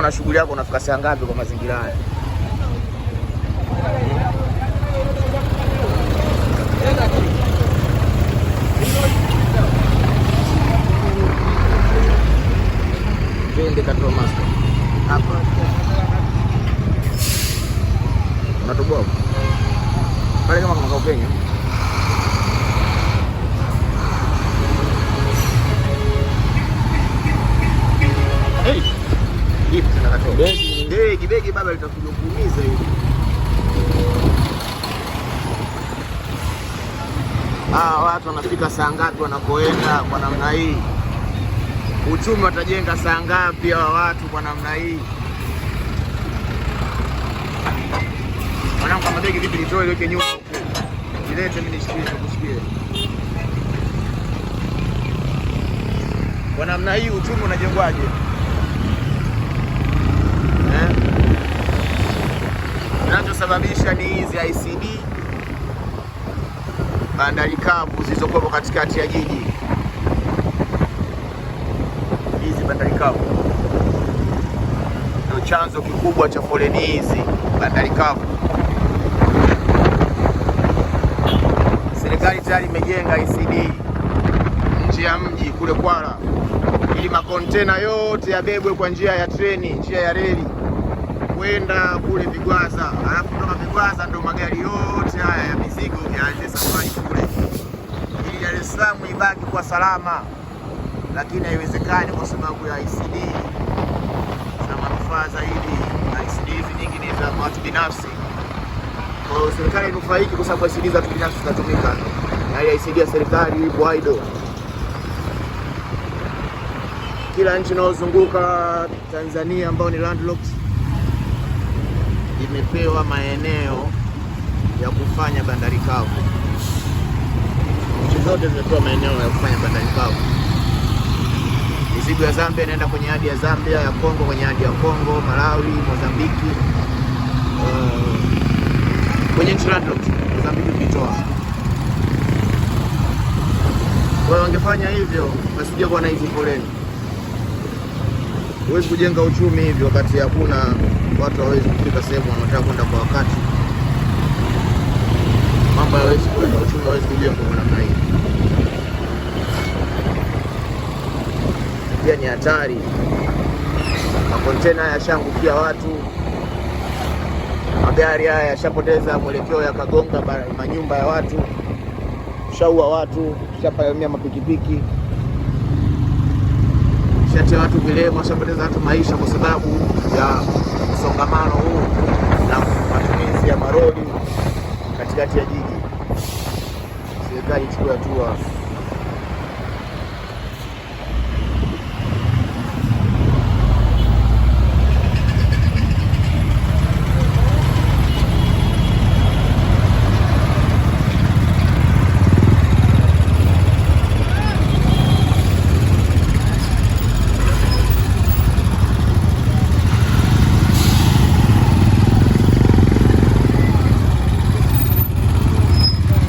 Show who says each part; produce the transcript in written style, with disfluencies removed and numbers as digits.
Speaker 1: na shughuli yako, unafika saa ngapi kwa mazingira haya? Twende Katoro Master. Hapa. Unatoboa. Pale kama kuna Kenya. Hey. Hivi tunakatoa. Kibegi baba litakuja kuumiza hivi. Watu wanafika saa ngapi wanakoenda kwa namna hii? Uchumi watajenga saa ngapi hawa watu kwa namna hii? Mwanangu, kama begi vipi nitoe ile nyuma huko. Nilete mimi nishikie nikusikie. Kwa namna hii uchumi unajengwaje? Kinachosababisha ni hizi ICD, bandari kavu zilizokuwa katikati ya jiji. Hizi bandari kavu ndio chanzo kikubwa cha foleni hizi bandari kavu. Serikali tayari imejenga ICD nje ya mji kule Kwala, ili makontena yote yabebwe kwa njia ya treni, njia ya reli kwenda kule Vigwaza, alafu kutoka Vigwaza ndio magari yote haya ya mizigo yaanze safari kule, ili Dar es Salaam ibaki kwa salama. Lakini haiwezekani kwa sababu ya ICD na manufaa zaidi. ICD hizi nyingi ni za watu binafsi, kwa hiyo serikali inufaiki kwa sababu ICD za watu binafsi zinatumika, na ile ICD ya serikali ipo idle. Kila nchi inayozunguka Tanzania ambao ni landlocked imepewa maeneo ya kufanya bandari kavu. Nchi zote zimepewa maeneo ya kufanya bandari kavu. Mizigo ya Zambia inaenda kwenye hadi ya Zambia, ya Kongo kwenye hadi ya Kongo, Malawi, Mozambiki. Kwenye nchi landlocked, Mozambiki ukitoa. Kwa hiyo wangefanya hivyo, wasije kuwa na hizi foleni. Huwezi kujenga uchumi hivi wakati hakuna watu, hawezi kufika sehemu wanataka kwenda kwa wakati. Mambo hawezi kwenda, uchumi hawezi kujenga kwa namna hii. Pia ni hatari. Makontena yashaangukia watu, magari haya yashapoteza mwelekeo, yakagonga manyumba ya watu, shaua watu, shapalemia mapikipiki, shatia watu vilema, shapoteza watu maisha kwa sababu ya msongamano huu na matumizi ya maroli katikati ya jiji. Serikali ichukue hatua.